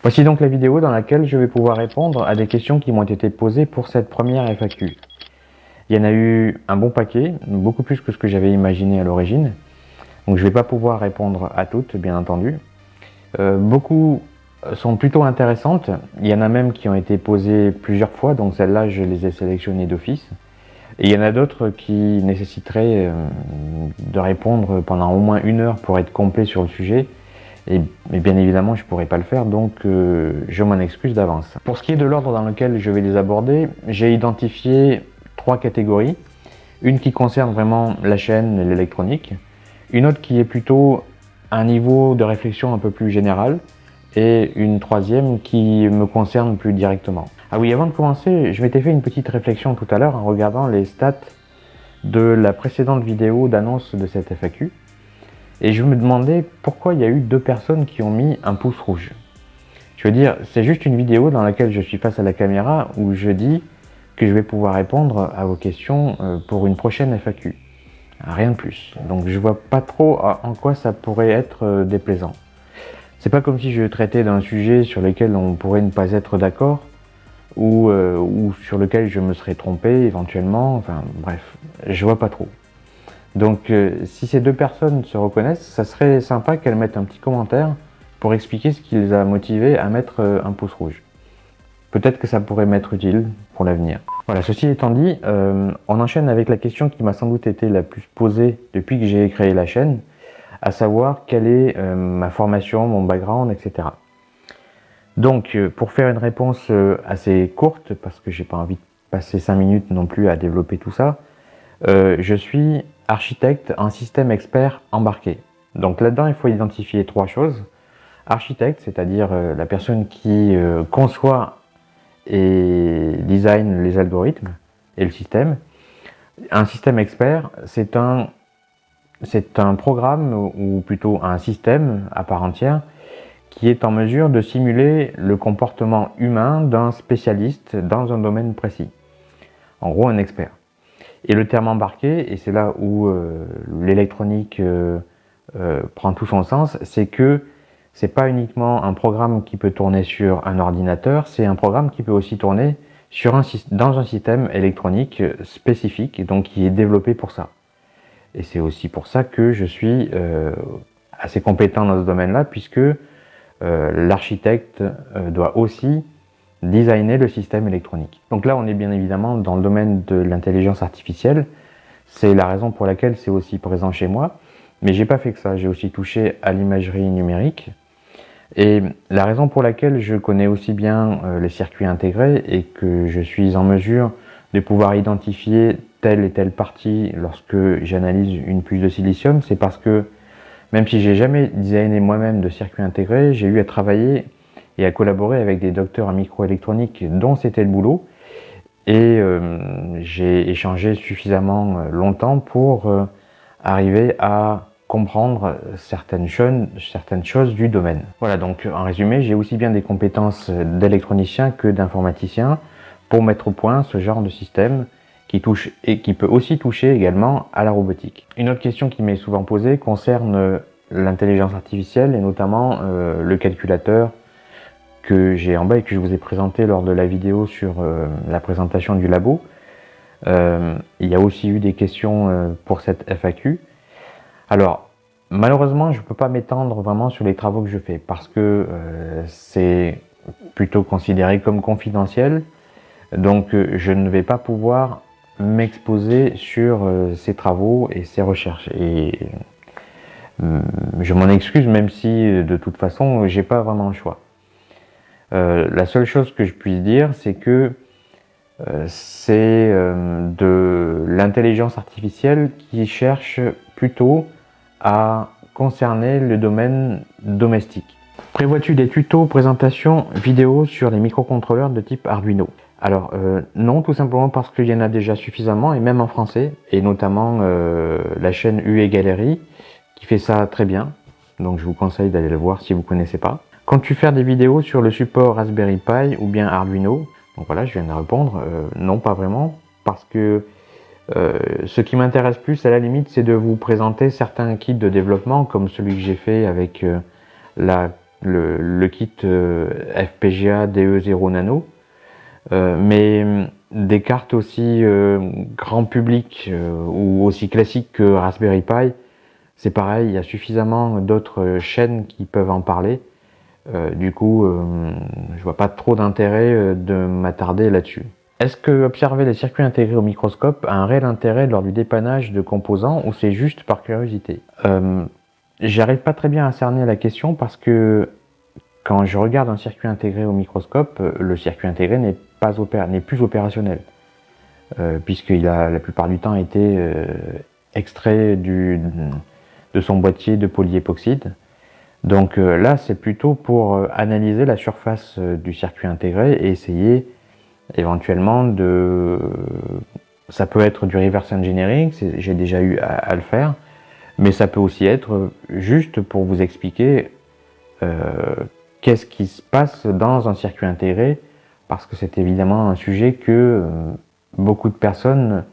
Voici donc la vidéo dans laquelle je vais pouvoir répondre à des questions qui m'ont été posées pour cette première FAQ. Il y en a eu un bon paquet, beaucoup plus que ce que j'avais imaginé à l'origine. Donc je ne vais pas pouvoir répondre à toutes, bien entendu. Beaucoup sont plutôt intéressantes. Il y en a même qui ont été posées plusieurs fois, donc celles-là je les ai sélectionnées d'office. Et il y en a d'autres qui nécessiteraient de répondre pendant au moins 1 heure pour être complet sur le sujet. Mais bien évidemment, je ne pourrai pas le faire, donc je m'en excuse d'avance. Pour ce qui est de l'ordre dans lequel je vais les aborder, j'ai identifié 3 catégories. Une qui concerne vraiment la chaîne et l'électronique, une autre qui est plutôt un niveau de réflexion un peu plus général, et une troisième qui me concerne plus directement. Ah oui, avant de commencer, je m'étais fait une petite réflexion tout à l'heure en regardant les stats de la précédente vidéo d'annonce de cette FAQ. Et je me demandais pourquoi il y a eu 2 personnes qui ont mis un pouce rouge. Je veux dire, c'est juste une vidéo dans laquelle je suis face à la caméra où je dis que je vais pouvoir répondre à vos questions pour une prochaine FAQ. Rien de plus. Donc je vois pas trop en quoi ça pourrait être déplaisant. C'est pas comme si je traitais d'un sujet sur lequel on pourrait ne pas être d'accord ou sur lequel je me serais trompé éventuellement. Enfin bref, je vois pas trop. Donc si ces 2 personnes se reconnaissent, ça serait sympa qu'elles mettent un petit commentaire pour expliquer ce qui les a motivées à mettre un pouce rouge. Peut-être que ça pourrait m'être utile pour l'avenir. Voilà, ceci étant dit, on enchaîne avec la question qui m'a sans doute été la plus posée depuis que j'ai créé la chaîne, à savoir quelle est ma formation, mon background, etc. Donc pour faire une réponse assez courte, parce que j'ai pas envie de passer 5 minutes non plus à développer tout ça, je suis architecte en système expert embarqué. Donc là-dedans, il faut identifier 3 choses. Architecte, c'est-à-dire la personne qui conçoit et design les algorithmes et le système. Un système expert, c'est un programme, ou plutôt un système à part entière, qui est en mesure de simuler le comportement humain d'un spécialiste dans un domaine précis. En gros, un expert. Et le terme embarqué, et c'est là où l'électronique prend tout son sens, c'est que c'est pas uniquement un programme qui peut tourner sur un ordinateur, c'est un programme qui peut aussi tourner dans un système électronique spécifique, donc qui est développé pour ça. Et c'est aussi pour ça que je suis assez compétent dans ce domaine-là, puisque l'architecte doit aussi designer le système électronique. Donc là, on est bien évidemment dans le domaine de l'intelligence artificielle. C'est la raison pour laquelle c'est aussi présent chez moi. Mais j'ai pas fait que ça, j'ai aussi touché à l'imagerie numérique. Et la raison pour laquelle je connais aussi bien les circuits intégrés et que je suis en mesure de pouvoir identifier telle et telle partie lorsque j'analyse une puce de silicium, c'est parce que même si j'ai jamais designé moi-même de circuits intégrés, j'ai eu à travailler et à collaborer avec des docteurs en microélectronique dont c'était le boulot. Et j'ai échangé suffisamment longtemps pour arriver à comprendre certaines choses du domaine. Voilà, donc en résumé, j'ai aussi bien des compétences d'électronicien que d'informaticien pour mettre au point ce genre de système qui touche et qui peut aussi toucher également à la robotique. Une autre question qui m'est souvent posée concerne l'intelligence artificielle et notamment le calculateur que j'ai en bas et que je vous ai présenté lors de la vidéo sur la présentation du labo. Il y a aussi eu des questions pour cette FAQ. Alors, malheureusement, je ne peux pas m'étendre vraiment sur les travaux que je fais parce que c'est plutôt considéré comme confidentiel. Donc, je ne vais pas pouvoir m'exposer sur ces travaux et ces recherches. Et je m'en excuse, même si de toute façon, j'ai pas vraiment le choix. La seule chose que je puisse dire, c'est que c'est de l'intelligence artificielle qui cherche plutôt à concerner le domaine domestique. Prévois-tu des tutos, présentations, vidéos sur les microcontrôleurs de type Arduino? Alors non, tout simplement parce qu'il y en a déjà suffisamment, et même en français, et notamment la chaîne UE Galerie, qui fait ça très bien. Donc je vous conseille d'aller le voir si vous ne connaissez pas. Comptes-tu faire des vidéos sur le support Raspberry Pi ou bien Arduino? Donc voilà, je viens de répondre, non pas vraiment, parce que ce qui m'intéresse plus à la limite, c'est de vous présenter certains kits de développement, comme celui que j'ai fait avec la le kit FPGA DE0 Nano, mais des cartes aussi grand public ou aussi classiques que Raspberry Pi, c'est pareil, il y a suffisamment d'autres chaînes qui peuvent en parler. Du coup, je vois pas trop d'intérêt de m'attarder là-dessus. Est-ce que observer les circuits intégrés au microscope a un réel intérêt lors du dépannage de composants ou c'est juste par curiosité? J'arrive pas très bien à cerner la question parce que quand je regarde un circuit intégré au microscope, le circuit intégré n'est plus opérationnel, puisqu'il a la plupart du temps été extrait de son boîtier de polyépoxyde. Donc là, c'est plutôt pour analyser la surface du circuit intégré et essayer éventuellement de... Ça peut être du reverse engineering, j'ai déjà eu à le faire, mais ça peut aussi être juste pour vous expliquer qu'est-ce qui se passe dans un circuit intégré, parce que c'est évidemment un sujet que beaucoup de personnes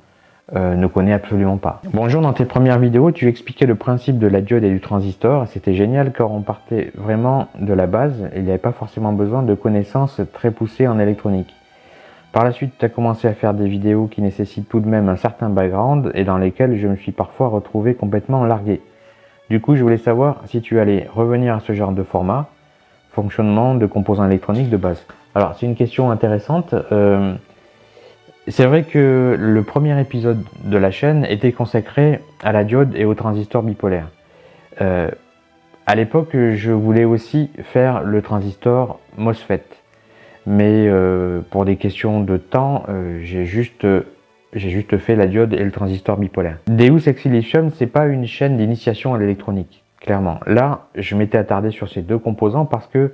ne connaissent absolument pas. Bonjour, dans tes premières vidéos, tu expliquais le principe de la diode et du transistor. C'était génial car on partait vraiment de la base et il n'y avait pas forcément besoin de connaissances très poussées en électronique. Par la suite, tu as commencé à faire des vidéos qui nécessitent tout de même un certain background et dans lesquelles je me suis parfois retrouvé complètement largué. Du coup, je voulais savoir si tu allais revenir à ce genre de format, fonctionnement de composants électroniques de base. Alors, c'est une question intéressante. C'est vrai que le premier épisode de la chaîne était consacré à la diode et au transistor bipolaire. À l'époque, je voulais aussi faire le transistor MOSFET, mais pour des questions de temps, j'ai juste fait la diode et le transistor bipolaire. Deus Ex Silicium, c'est pas une chaîne d'initiation à l'électronique, clairement. Là, je m'étais attardé sur ces deux composants parce que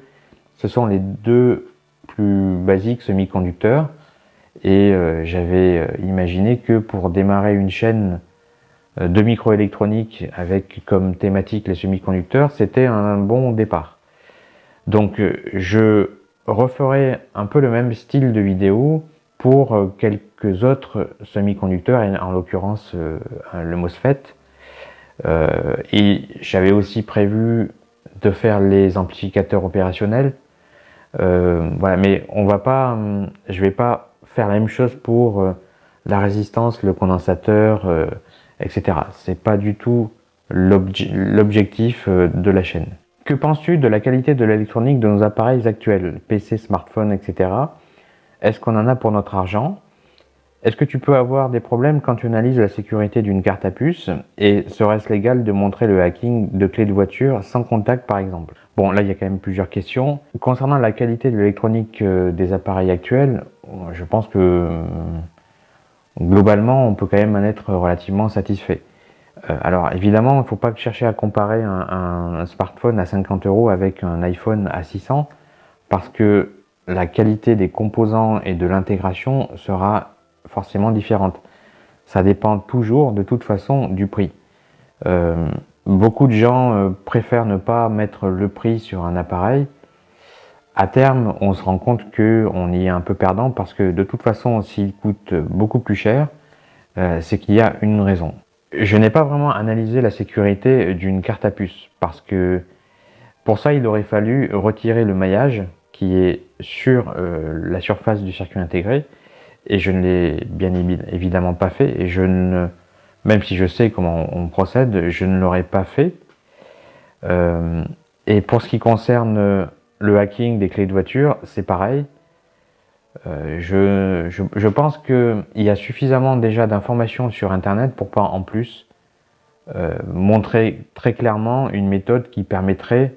ce sont les deux plus basiques semi-conducteurs. Et j'avais imaginé que pour démarrer une chaîne de microélectronique avec comme thématique les semi-conducteurs, c'était un bon départ. Donc je referai un peu le même style de vidéo pour quelques autres semi-conducteurs, et en l'occurrence le MOSFET. Et j'avais aussi prévu de faire les amplificateurs opérationnels. Voilà, mais je vais pas faire la même chose pour la résistance, le condensateur, etc. C'est pas du tout l'objectif de la chaîne. Que penses-tu de la qualité de l'électronique de nos appareils actuels, PC, smartphones, etc. Est-ce qu'on en a pour notre argent? Est-ce que tu peux avoir des problèmes quand tu analyses la sécurité d'une carte à puce? Et serait-ce légal de montrer le hacking de clés de voiture sans contact par exemple? Bon, là il y a quand même plusieurs questions. Concernant la qualité de l'électronique des appareils actuels, je pense que globalement on peut quand même en être relativement satisfait. Alors évidemment, il ne faut pas chercher à comparer un smartphone à 50 € avec un iPhone à 600 parce que la qualité des composants et de l'intégration sera forcément différente. Ça dépend toujours de toute façon du prix. Beaucoup de gens préfèrent ne pas mettre le prix sur un appareil. À terme, on se rend compte qu'on y est un peu perdant parce que de toute façon, s'il coûte beaucoup plus cher, c'est qu'il y a une raison. Je n'ai pas vraiment analysé la sécurité d'une carte à puce parce que pour ça, il aurait fallu retirer le maillage qui est sur la surface du circuit intégré. Et je ne l'ai bien évidemment pas fait, et même si je sais comment on procède, je ne l'aurais pas fait. Et pour ce qui concerne le hacking des clés de voiture, c'est pareil. Je pense qu'il y a suffisamment déjà d'informations sur Internet pour pas en plus montrer très clairement une méthode qui permettrait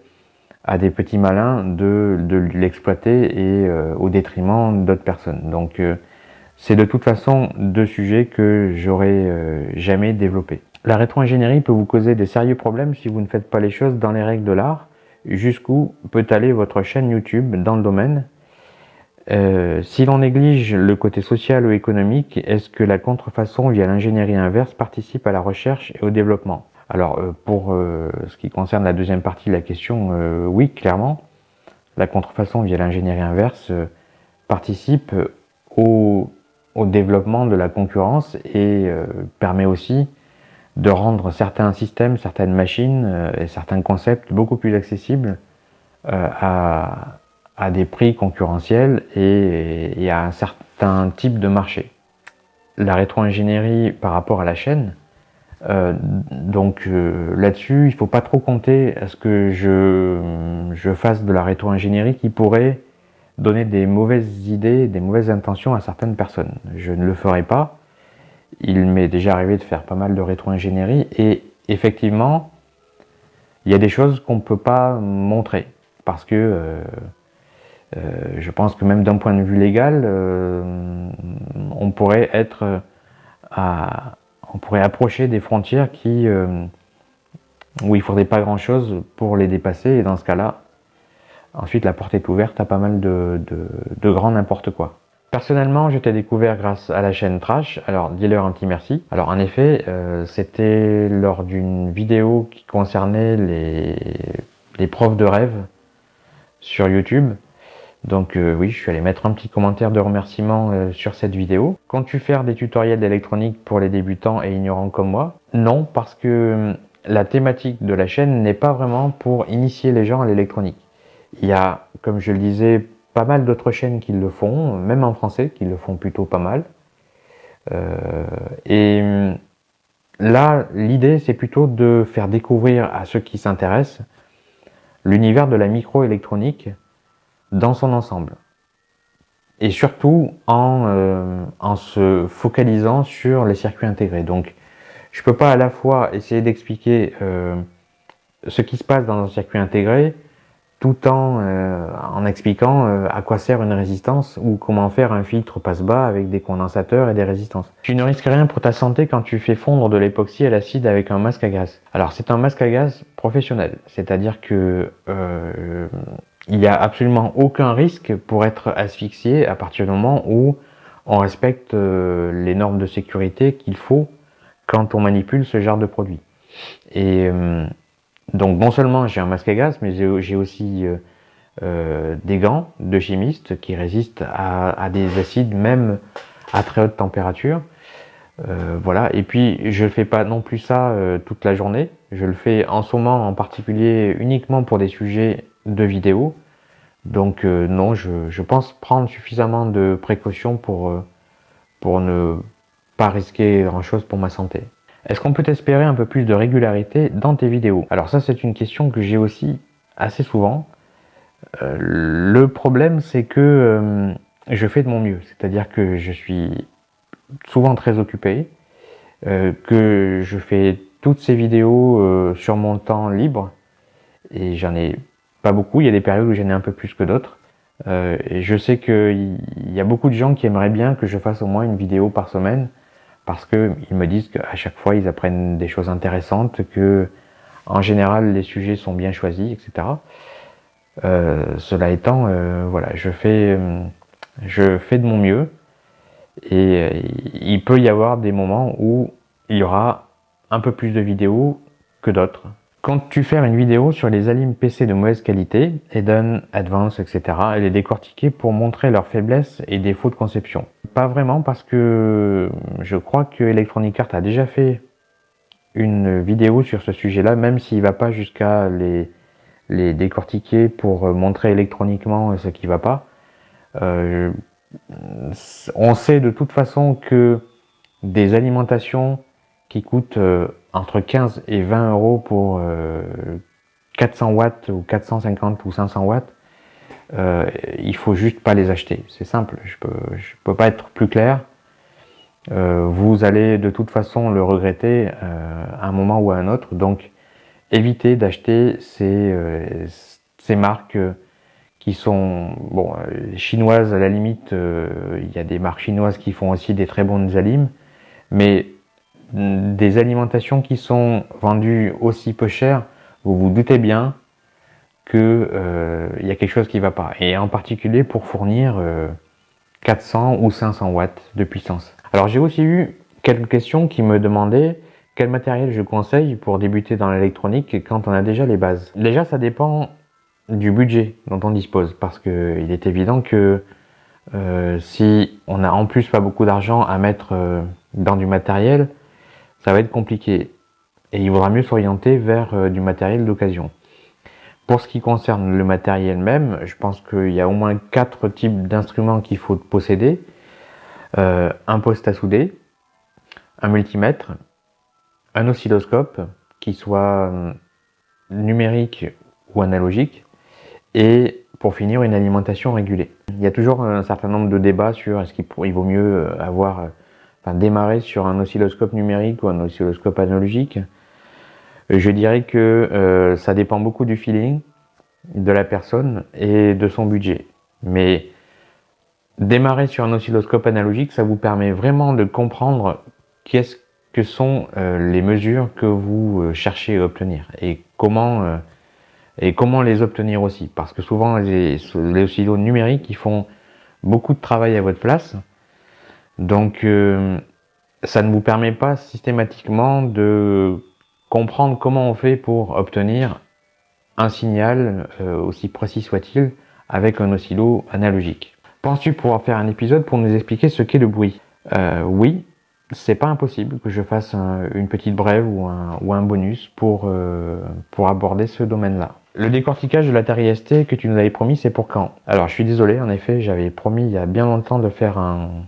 à des petits malins de l'exploiter et au détriment d'autres personnes. Donc c'est de toute façon deux sujets que j'aurais jamais développés. La rétro-ingénierie peut vous causer des sérieux problèmes si vous ne faites pas les choses dans les règles de l'art. Jusqu'où peut aller votre chaîne YouTube dans le domaine? Si l'on néglige le côté social ou économique, est-ce que la contrefaçon via l'ingénierie inverse participe à la recherche et au développement? Alors pour ce qui concerne la deuxième partie de la question, oui, clairement. La contrefaçon via l'ingénierie inverse participe au développement de la concurrence et permet aussi de rendre certains systèmes, certaines machines et certains concepts beaucoup plus accessibles à des prix concurrentiels et à un certain type de marché. La rétro-ingénierie par rapport à la chaîne, là-dessus, il ne faut pas trop compter à ce que je fasse de la rétro-ingénierie qui pourrait donner des mauvaises idées, des mauvaises intentions à certaines personnes. Je ne le ferai pas. Il m'est déjà arrivé de faire pas mal de rétro-ingénierie et effectivement, il y a des choses qu'on ne peut pas montrer parce que je pense que même d'un point de vue légal, on pourrait on pourrait approcher des frontières où il ne faudrait pas grand-chose pour les dépasser et dans ce cas-là, ensuite la porte est ouverte à pas mal de grand n'importe quoi. Personnellement, je t'ai découvert grâce à la chaîne Trash, alors Dealer Anti-Merci. Alors en effet, c'était lors d'une vidéo qui concernait les profs de rêve sur YouTube. Donc oui, je suis allé mettre un petit commentaire de remerciement sur cette vidéo. Comptes-tu faire des tutoriels d'électronique pour les débutants et ignorants comme moi? Non, parce que la thématique de la chaîne n'est pas vraiment pour initier les gens à l'électronique. Il y a, comme je le disais, pas mal d'autres chaînes qui le font, même en français, qui le font plutôt pas mal. Là, l'idée, c'est plutôt de faire découvrir à ceux qui s'intéressent l'univers de la microélectronique dans son ensemble. Et surtout en se focalisant sur les circuits intégrés. Donc, je ne peux pas à la fois essayer d'expliquer ce qui se passe dans un circuit intégré, tout en expliquant à quoi sert une résistance ou comment faire un filtre passe-bas avec des condensateurs et des résistances. Tu ne risques rien pour ta santé quand tu fais fondre de l'époxy à l'acide avec un masque à gaz. Alors c'est un masque à gaz professionnel, c'est-à-dire que il n'y a absolument aucun risque pour être asphyxié à partir du moment où on respecte les normes de sécurité qu'il faut quand on manipule ce genre de produit. Et donc non seulement j'ai un masque à gaz, mais j'ai aussi des gants de chimiste qui résistent à des acides même à très haute température. Voilà. Et puis je ne fais pas non plus ça toute la journée. Je le fais en ce moment en particulier uniquement pour des sujets de vidéo. Donc non, je pense prendre suffisamment de précautions pour ne pas risquer grand-chose pour ma santé. Est-ce qu'on peut espérer un peu plus de régularité dans tes vidéos? Alors ça, c'est une question que j'ai aussi assez souvent. Le problème, c'est que je fais de mon mieux. C'est-à-dire que je suis souvent très occupé, que je fais toutes ces vidéos sur mon temps libre, et j'en ai pas beaucoup. Il y a des périodes où j'en ai un peu plus que d'autres. Et je sais qu'il y a beaucoup de gens qui aimeraient bien que je fasse au moins une vidéo par semaine, parce qu'ils me disent qu'à chaque fois ils apprennent des choses intéressantes, que en général les sujets sont bien choisis, etc. Cela étant, voilà, je fais de mon mieux, et il peut y avoir des moments où il y aura un peu plus de vidéos que d'autres. Comptes-tu faire une vidéo sur les alimes PC de mauvaise qualité, Eden, Advance, etc. et les décortiquer pour montrer leurs faiblesses et défauts de conception? Pas vraiment, parce que je crois que Electronic Arts a déjà fait une vidéo sur ce sujet-là, même s'il ne va pas jusqu'à les décortiquer pour montrer électroniquement ce qui ne va pas. On sait de toute façon que des alimentations qui coûtent entre 15 et 20 euros pour 400 watts ou 450 ou 500 watts, il faut juste pas les acheter. C'est simple, je peux pas être plus clair. Vous allez de toute façon le regretter à un moment ou à un autre, donc évitez d'acheter ces marques qui sont chinoises. À la limite, il y a des marques chinoises qui font aussi des très bonnes alimes, mais des alimentations qui sont vendues aussi peu cher, vous vous doutez bien que y a quelque chose qui ne va pas, et en particulier pour fournir 400 ou 500 watts de puissance. Alors j'ai aussi eu quelques questions qui me demandaient quel matériel je conseille pour débuter dans l'électronique quand on a déjà les bases. Déjà, ça dépend du budget dont on dispose, parce qu'il est évident que si on a en plus pas beaucoup d'argent à mettre dans du matériel, ça va être compliqué, et il vaudra mieux s'orienter vers du matériel d'occasion. Pour ce qui concerne le matériel même, je pense qu'il y a au moins 4 types d'instruments qu'il faut posséder. Un poste à souder, un multimètre, un oscilloscope, qui soit numérique ou analogique, et pour finir une alimentation régulée. Il y a toujours un certain nombre de débats sur est-ce qu'il vaut mieux démarrer sur un oscilloscope numérique ou un oscilloscope analogique. Je dirais que ça dépend beaucoup du feeling de la personne et de son budget. Mais démarrer sur un oscilloscope analogique, ça vous permet vraiment de comprendre qu'est-ce que sont les mesures que vous cherchez à obtenir et comment les obtenir aussi. Parce que souvent, les oscillos numériques, ils font beaucoup de travail à votre place. Donc, ça ne vous permet pas systématiquement de comprendre comment on fait pour obtenir un signal, aussi précis soit-il, avec un oscillo analogique. Penses-tu pouvoir faire un épisode pour nous expliquer ce qu'est le bruit? Oui, c'est pas impossible que je fasse une petite brève ou un bonus pour aborder ce domaine-là. Le décortiquage de l'Atari ST que tu nous avais promis, c'est pour quand? Alors je suis désolé, en effet, j'avais promis il y a bien longtemps de faire un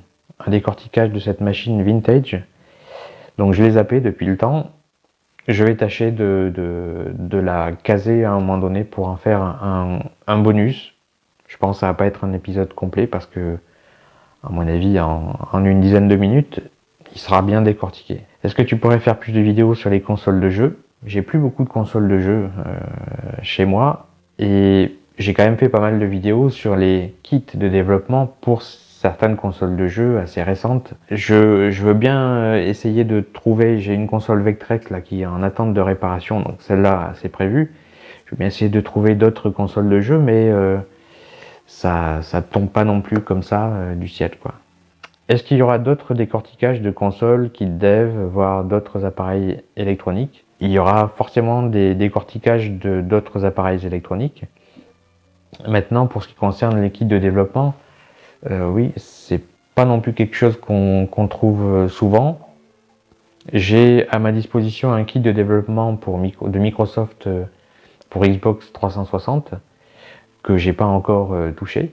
décortiquage de cette machine vintage. Donc je l'ai zappé depuis le temps. Je vais tâcher de la caser à un moment donné pour en faire un bonus. Je pense que ça va pas être un épisode complet parce que, à mon avis, en une dizaine de minutes, il sera bien décortiqué. Est-ce que tu pourrais faire plus de vidéos sur les consoles de jeux? J'ai plus beaucoup de consoles de jeux chez moi et j'ai quand même fait pas mal de vidéos sur les kits de développement pour certaines consoles de jeux assez récentes. Je veux bien essayer de trouver, j'ai une console Vectrex là qui est en attente de réparation, donc celle-là c'est prévu. Je veux bien essayer de trouver d'autres consoles de jeux, mais ça tombe pas non plus comme ça du ciel, quoi. Est-ce qu'il y aura d'autres décortiquages de consoles, kits dev, voire d'autres appareils électroniques? Il y aura forcément des décortiquages d'autres appareils électroniques. Maintenant, pour ce qui concerne les kits de développement, oui, c'est pas non plus quelque chose qu'on trouve souvent. J'ai à ma disposition un kit de développement de Microsoft pour Xbox 360 que j'ai pas encore touché.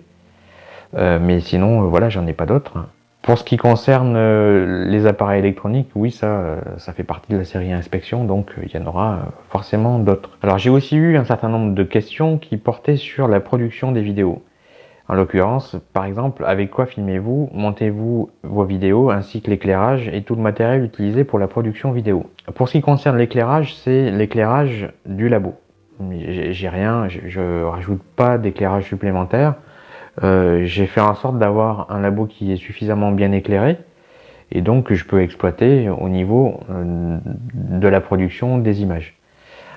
Mais sinon, voilà, j'en ai pas d'autres. Pour ce qui concerne les appareils électroniques, oui, ça fait partie de la série inspection, donc il y en aura forcément d'autres. Alors j'ai aussi eu un certain nombre de questions qui portaient sur la production des vidéos. En l'occurrence, par exemple, avec quoi filmez-vous, montez-vous vos vidéos, ainsi que l'éclairage et tout le matériel utilisé pour la production vidéo. Pour ce qui concerne l'éclairage, c'est l'éclairage du labo. J'ai rien, je rajoute pas d'éclairage supplémentaire. J'ai fait en sorte d'avoir un labo qui est suffisamment bien éclairé et donc je peux exploiter au niveau de la production des images.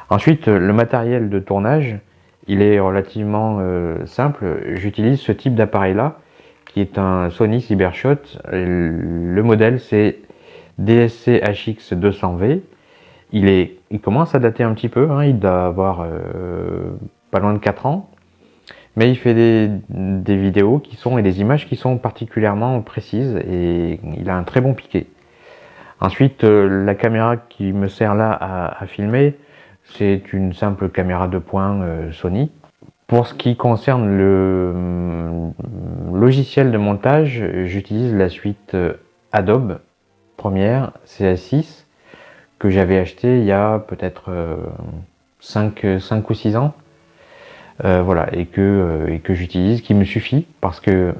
Ensuite, le matériel de tournage, il est relativement simple. J'utilise ce type d'appareil là qui est un Sony Cybershot. Le modèle c'est DSC HX200V. Il commence à dater un petit peu, hein, il doit avoir pas loin de 4 ans. Mais il fait des vidéos et des images qui sont particulièrement précises et il a un très bon piqué. Ensuite, la caméra qui me sert là à filmer, c'est une simple caméra de point Sony. Pour ce qui concerne le logiciel de montage, j'utilise la suite Adobe Premiere CS6 que j'avais acheté il y a peut-être 5 ou 6 ans. Voilà, et que j'utilise, qui me suffit parce que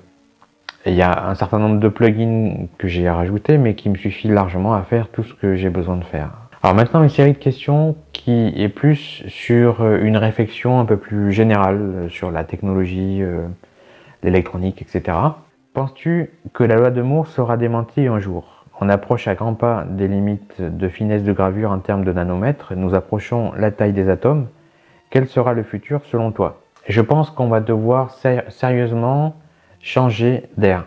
il y a un certain nombre de plugins que j'ai rajoutés, mais qui me suffit largement à faire tout ce que j'ai besoin de faire. Alors maintenant, une série de questions qui est plus sur une réflexion un peu plus générale sur la technologie, l'électronique, etc. Penses-tu que la loi de Moore sera démentie un jour? On approche à grands pas des limites de finesse de gravure en termes de nanomètres, nous approchons la taille des atomes. Quel sera le futur selon toi? Je pense qu'on va devoir sérieusement changer d'air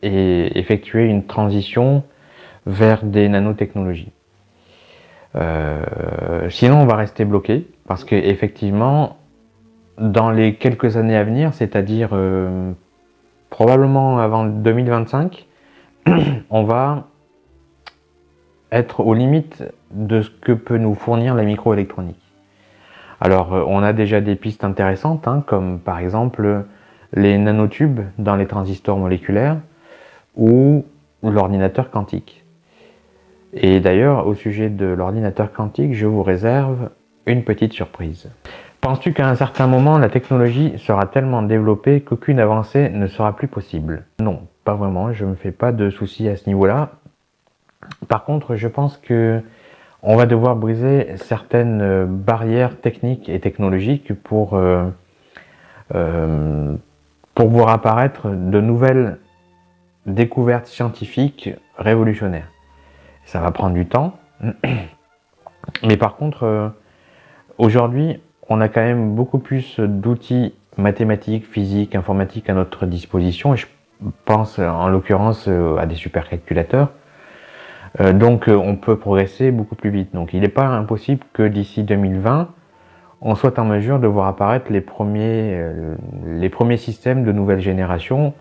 et effectuer une transition vers des nanotechnologies. Sinon, on va rester bloqué parce que effectivement, dans les quelques années à venir, c'est-à-dire probablement avant 2025, on va être aux limites de ce que peut nous fournir la microélectronique. Alors, on a déjà des pistes intéressantes, hein, comme par exemple les nanotubes dans les transistors moléculaires ou l'ordinateur quantique. Et d'ailleurs, au sujet de l'ordinateur quantique, je vous réserve une petite surprise. Penses-tu qu'à un certain moment, la technologie sera tellement développée qu'aucune avancée ne sera plus possible? Non, pas vraiment, je ne me fais pas de soucis à ce niveau-là. Par contre, je pense que on va devoir briser certaines barrières techniques et technologiques pour voir apparaître de nouvelles découvertes scientifiques révolutionnaires. Ça va prendre du temps, mais par contre, aujourd'hui, on a quand même beaucoup plus d'outils mathématiques, physiques, informatiques à notre disposition, et je pense en l'occurrence à des supercalculateurs. Donc on peut progresser beaucoup plus vite. Donc il n'est pas impossible que d'ici 2020, on soit en mesure de voir apparaître les premiers systèmes de nouvelle génération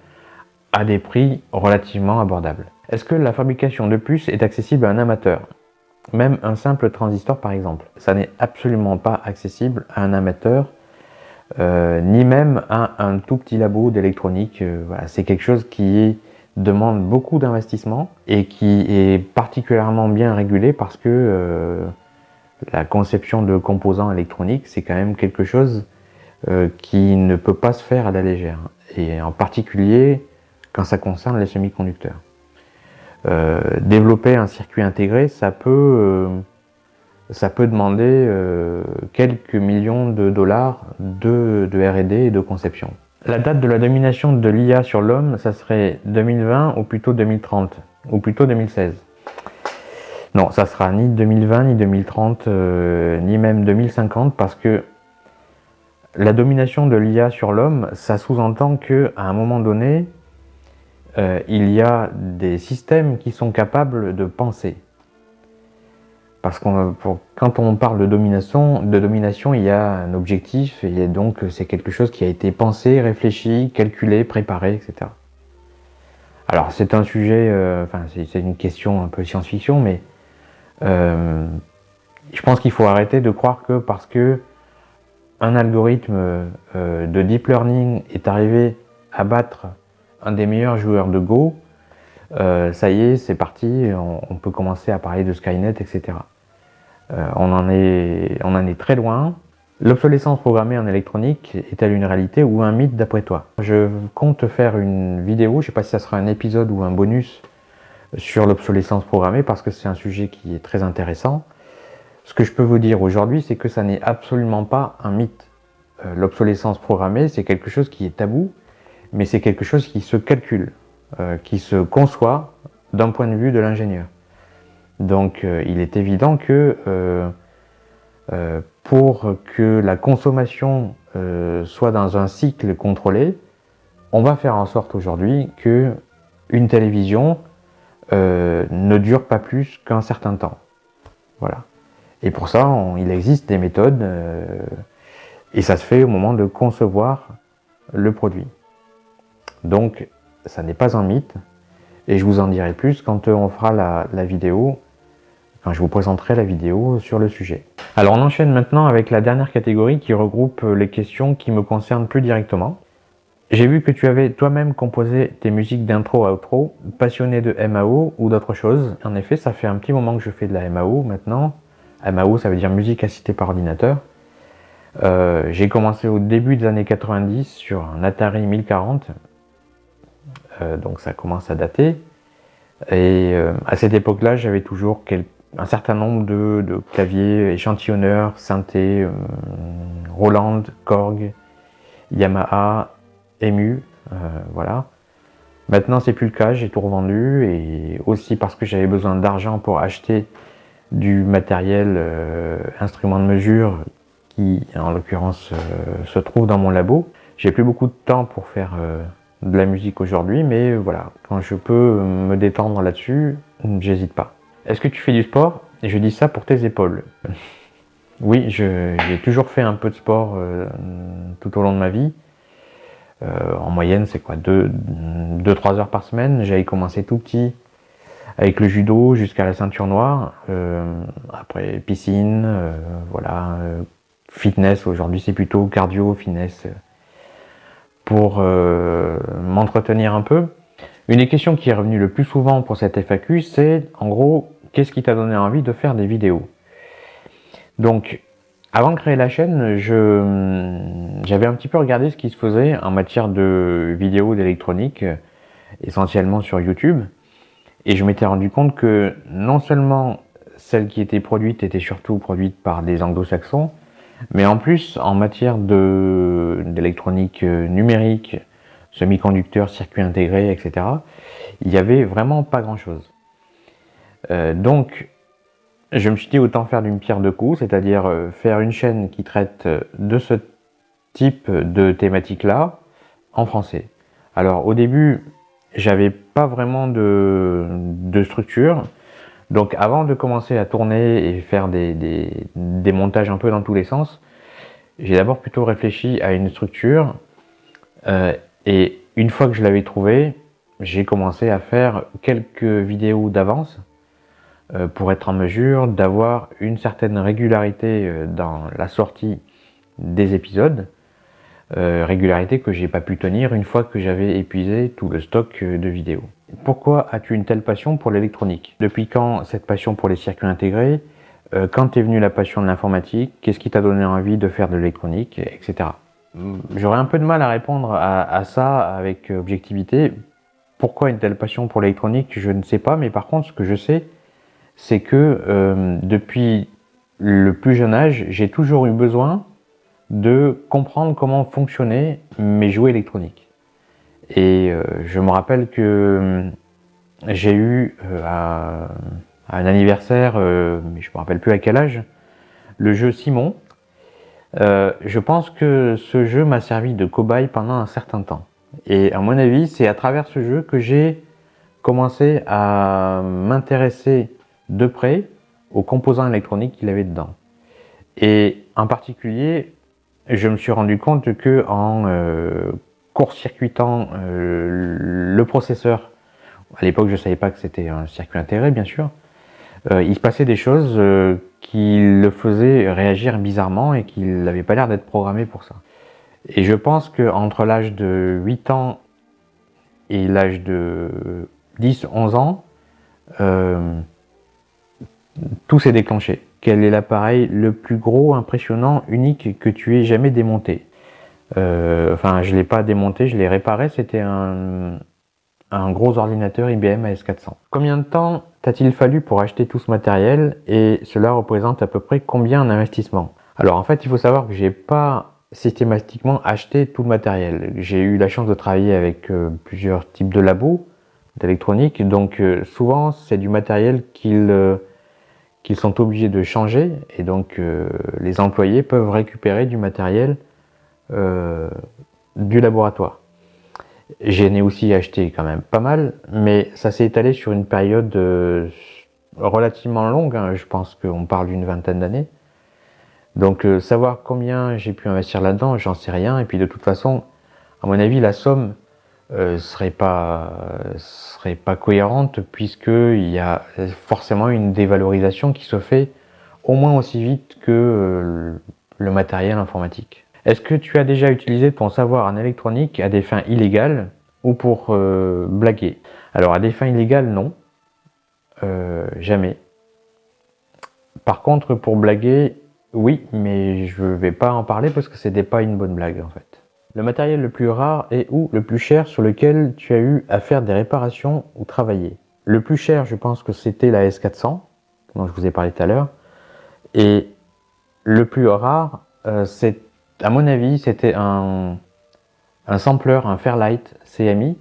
à des prix relativement abordables. Est-ce que la fabrication de puces est accessible à un amateur? Même un simple transistor par exemple. Ça n'est absolument pas accessible à un amateur, ni même à un tout petit labo d'électronique. Voilà, c'est quelque chose qui demande beaucoup d'investissement et qui est particulièrement bien régulé parce que la conception de composants électroniques, c'est quand même quelque chose qui ne peut pas se faire à la légère, et en particulier quand ça concerne les semi-conducteurs. Développer un circuit intégré, ça peut demander quelques millions de dollars de R&D et de conception. La date de la domination de l'IA sur l'homme, ça serait 2020 ou plutôt 2030, ou plutôt 2016. Non, ça sera ni 2020, ni 2030, ni même 2050, parce que la domination de l'IA sur l'homme, ça sous-entend qu'à un moment donné, il y a des systèmes qui sont capables de penser. Parce que quand on parle de domination, il y a un objectif, et donc c'est quelque chose qui a été pensé, réfléchi, calculé, préparé, etc. Alors c'est un sujet, c'est une question un peu science-fiction, mais je pense qu'il faut arrêter de croire que parce que un algorithme de deep learning est arrivé à battre un des meilleurs joueurs de Go, ça y est, c'est parti, on peut commencer à parler de Skynet, etc. On en est très loin. L'obsolescence programmée en électronique est-elle une réalité ou un mythe d'après toi? Je compte faire une vidéo, je ne sais pas si ça sera un épisode ou un bonus sur l'obsolescence programmée, parce que c'est un sujet qui est très intéressant. Ce que je peux vous dire aujourd'hui, c'est que ça n'est absolument pas un mythe. L'obsolescence programmée, c'est quelque chose qui est tabou, mais c'est quelque chose qui se calcule, qui se conçoit d'un point de vue de l'ingénieur. Donc il est évident que pour que la consommation soit dans un cycle contrôlé, on va faire en sorte aujourd'hui que une télévision ne dure pas plus qu'un certain temps. Voilà. Et pour ça, il existe des méthodes, et ça se fait au moment de concevoir le produit. Donc, ça n'est pas un mythe, et je vous en dirai plus quand on fera la vidéo, quand je vous présenterai la vidéo sur le sujet. Alors, on enchaîne maintenant avec la dernière catégorie qui regroupe les questions qui me concernent plus directement. J'ai vu que tu avais toi-même composé tes musiques d'intro à outro, passionné de MAO ou d'autres choses. En effet, ça fait un petit moment que je fais de la MAO maintenant. MAO, ça veut dire musique assistée par ordinateur. J'ai commencé au début des années 90 sur un Atari 1040, donc ça commence à dater. Et à cette époque-là, j'avais toujours un certain nombre de claviers échantillonneurs, synthé, Roland, Korg, Yamaha, EMU, voilà. Maintenant, c'est plus le cas, j'ai tout revendu, et aussi parce que j'avais besoin d'argent pour acheter du matériel instrument de mesure qui, en l'occurrence, se trouve dans mon labo. J'ai plus beaucoup de temps pour faire de la musique aujourd'hui, mais voilà, quand je peux me détendre là-dessus, j'hésite pas. Est-ce que tu fais du sport? Et je dis ça pour tes épaules. Oui, j'ai toujours fait un peu de sport tout au long de ma vie. En moyenne, c'est quoi, 2-3 heures par semaine. J'avais commencé tout petit avec le judo jusqu'à la ceinture noire. Après piscine, voilà, fitness, aujourd'hui c'est plutôt cardio, fitness, pour m'entretenir un peu. Une des questions qui est revenue le plus souvent pour cette FAQ, c'est en gros, qu'est-ce qui t'a donné envie de faire des vidéos? Donc, avant de créer la chaîne, j'avais un petit peu regardé ce qui se faisait en matière de vidéos d'électronique, essentiellement sur YouTube, et je m'étais rendu compte que non seulement celles qui étaient produites étaient surtout produites par des anglo-saxons, mais en plus, en matière d'électronique numérique, semi-conducteurs, circuits intégrés, etc., il n'y avait vraiment pas grand-chose. Donc, je me suis dit autant faire d'une pierre deux coups, c'est-à-dire faire une chaîne qui traite de ce type de thématique-là en français. Alors, au début, j'avais pas vraiment de structure. Donc avant de commencer à tourner et faire des montages un peu dans tous les sens, j'ai d'abord plutôt réfléchi à une structure et une fois que je l'avais trouvée, j'ai commencé à faire quelques vidéos d'avance pour être en mesure d'avoir une certaine régularité dans la sortie des épisodes, régularité que j'ai pas pu tenir une fois que j'avais épuisé tout le stock de vidéos. Pourquoi as-tu une telle passion pour l'électronique? Depuis quand cette passion pour les circuits intégrés? Quand est venue la passion de l'informatique? Qu'est-ce qui t'a donné envie de faire de l'électronique, etc. J'aurais un peu de mal à répondre à ça avec objectivité. Pourquoi une telle passion pour l'électronique? Je ne sais pas, mais par contre, ce que je sais, c'est que depuis le plus jeune âge, j'ai toujours eu besoin de comprendre comment fonctionnaient mes jouets électroniques. Et je me rappelle que j'ai eu à un anniversaire, mais je me rappelle plus à quel âge, le jeu Simon. Je pense que ce jeu m'a servi de cobaye pendant un certain temps. Et à mon avis, c'est à travers ce jeu que j'ai commencé à m'intéresser de près aux composants électroniques qu'il avait dedans. Et en particulier, je me suis rendu compte que en court-circuitant le processeur, à l'époque je ne savais pas que c'était un circuit intégré bien sûr, il se passait des choses qui le faisaient réagir bizarrement et qu'il n'avait pas l'air d'être programmé pour ça. Et je pense qu'entre l'âge de 8 ans et l'âge de 10-11 ans, tout s'est déclenché. Quel est l'appareil le plus gros, impressionnant, unique que tu aies jamais démonté? Enfin, je ne l'ai pas démonté, je l'ai réparé, c'était un gros ordinateur IBM AS400. Combien de temps t'a-t-il fallu pour acheter tout ce matériel et cela représente à peu près combien d'investissement? Alors en fait, il faut savoir que j'ai pas systématiquement acheté tout le matériel. J'ai eu la chance de travailler avec plusieurs types de labos d'électronique, donc souvent c'est du matériel qu'ils sont obligés de changer et donc les employés peuvent récupérer du matériel du laboratoire. J'en ai aussi acheté quand même pas mal, mais ça s'est étalé sur une période relativement longue, hein, je pense qu'on parle d'une vingtaine d'années. Donc savoir combien j'ai pu investir là-dedans, j'en sais rien, et puis de toute façon, à mon avis, la somme serait pas cohérente puisqu'il y a forcément une dévalorisation qui se fait au moins aussi vite que le matériel informatique. Est-ce que tu as déjà utilisé ton savoir en électronique à des fins illégales ou pour blaguer? Alors à des fins illégales, non. Jamais. Par contre, pour blaguer, oui, mais je ne vais pas en parler parce que c'était pas une bonne blague en fait. Le matériel le plus rare et ou le plus cher sur lequel tu as eu à faire des réparations ou travailler? Le plus cher, je pense que c'était la S400, dont je vous ai parlé tout à l'heure. Et le plus rare, c'est, à mon avis, c'était un sampler, un Fairlight CMI,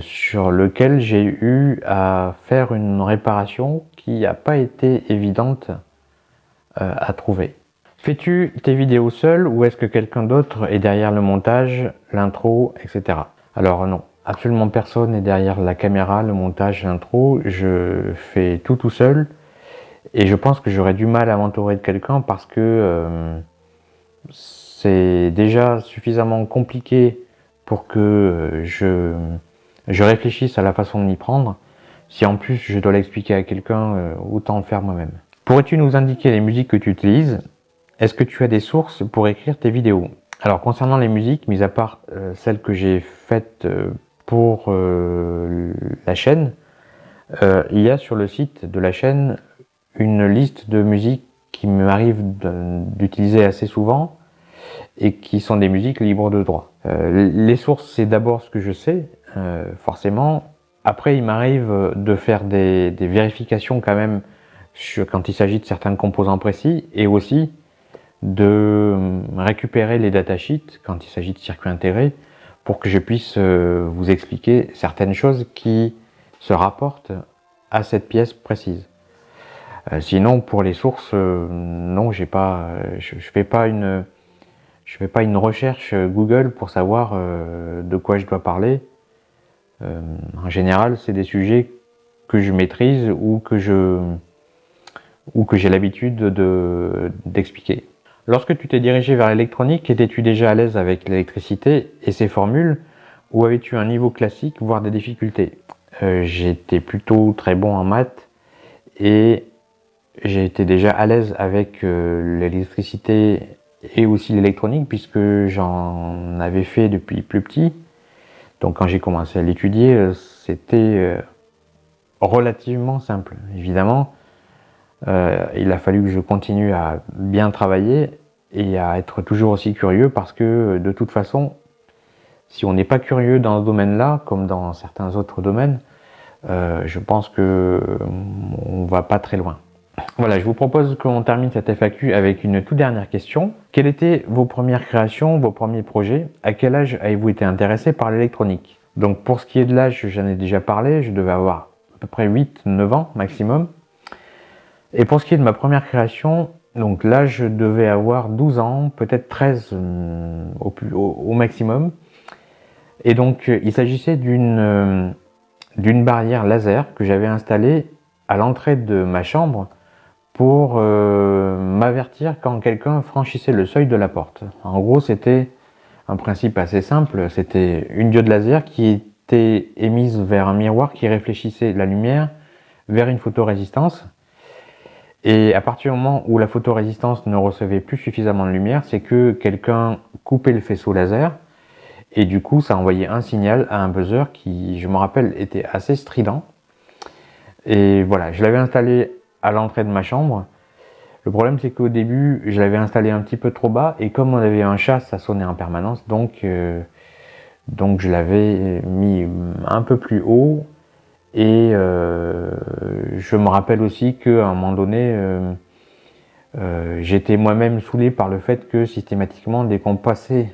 sur lequel j'ai eu à faire une réparation qui n'a pas été évidente à trouver. Fais-tu tes vidéos seul ou est-ce que quelqu'un d'autre est derrière le montage, l'intro, etc. Alors non, absolument personne n'est derrière la caméra, le montage, l'intro. Je fais tout seul et je pense que j'aurais du mal à m'entourer de quelqu'un parce que c'est déjà suffisamment compliqué pour que je réfléchisse à la façon de m'y prendre. Si en plus je dois l'expliquer à quelqu'un, autant le faire moi-même. Pourrais-tu nous indiquer les musiques que tu utilises? Est-ce que tu as des sources pour écrire tes vidéos? Alors concernant les musiques, mis à part celles que j'ai faites pour la chaîne, il y a sur le site de la chaîne une liste de musiques qui m'arrive d'utiliser assez souvent et qui sont des musiques libres de droit. Les sources, c'est d'abord ce que je sais, forcément. Après, il m'arrive de faire des vérifications quand même quand il s'agit de certains composants précis, et aussi de récupérer les datasheets quand il s'agit de circuits intégrés pour que je puisse vous expliquer certaines choses qui se rapportent à cette pièce précise. Sinon, pour les sources, non, je fais pas une recherche Google pour savoir de quoi je dois parler. En général, c'est des sujets que je maîtrise ou que j'ai l'habitude d'expliquer. Lorsque tu t'es dirigé vers l'électronique, étais-tu déjà à l'aise avec l'électricité et ses formules, ou avais-tu un niveau classique, voire des difficultés? J'étais plutôt très bon en maths et j'ai été déjà à l'aise avec l'électricité et aussi l'électronique puisque j'en avais fait depuis plus petit. Donc quand j'ai commencé à l'étudier, c'était relativement simple. Évidemment, il a fallu que je continue à bien travailler et à être toujours aussi curieux parce que de toute façon, si on n'est pas curieux dans ce domaine-là, comme dans certains autres domaines, je pense que on va pas très loin. Voilà, je vous propose qu'on termine cette FAQ avec une toute dernière question. Quelles étaient vos premières créations, vos premiers projets? À quel âge avez-vous été intéressé par l'électronique? Donc pour ce qui est de l'âge, j'en ai déjà parlé, je devais avoir à peu près 8-9 ans maximum. Et pour ce qui est de ma première création, donc là je devais avoir 12 ans, peut-être 13 au maximum. Et donc il s'agissait d'une barrière laser que j'avais installée à l'entrée de ma chambre pour m'avertir quand quelqu'un franchissait le seuil de la porte. En gros, c'était un principe assez simple, c'était une diode laser qui était émise vers un miroir qui réfléchissait la lumière vers une photorésistance. Et à partir du moment où la photorésistance ne recevait plus suffisamment de lumière, c'est que quelqu'un coupait le faisceau laser, et du coup ça envoyait un signal à un buzzer qui, je me rappelle, était assez strident. Et voilà, je l'avais installé à l'entrée de ma chambre. Le problème, c'est qu'au début, je l'avais installé un petit peu trop bas, et comme on avait un chat, ça sonnait en permanence, donc je l'avais mis un peu plus haut. Et je me rappelle aussi qu'à un moment donné, j'étais moi-même saoulé par le fait que systématiquement, dès qu'on passait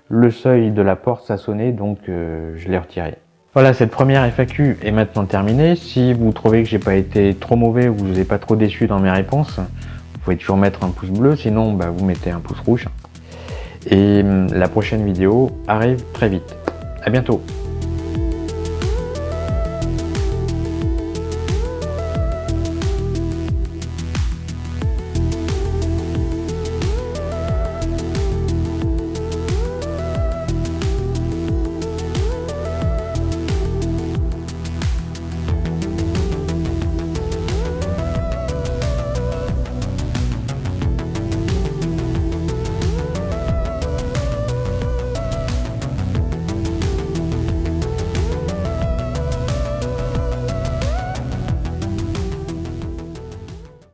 le seuil de la porte, ça sonnait, donc je l'ai retiré. Voilà, cette première FAQ est maintenant terminée. Si vous trouvez que j'ai pas été trop mauvais ou que vous n'êtes pas trop déçu dans mes réponses, vous pouvez toujours mettre un pouce bleu, sinon vous mettez un pouce rouge. Et la prochaine vidéo arrive très vite. À bientôt.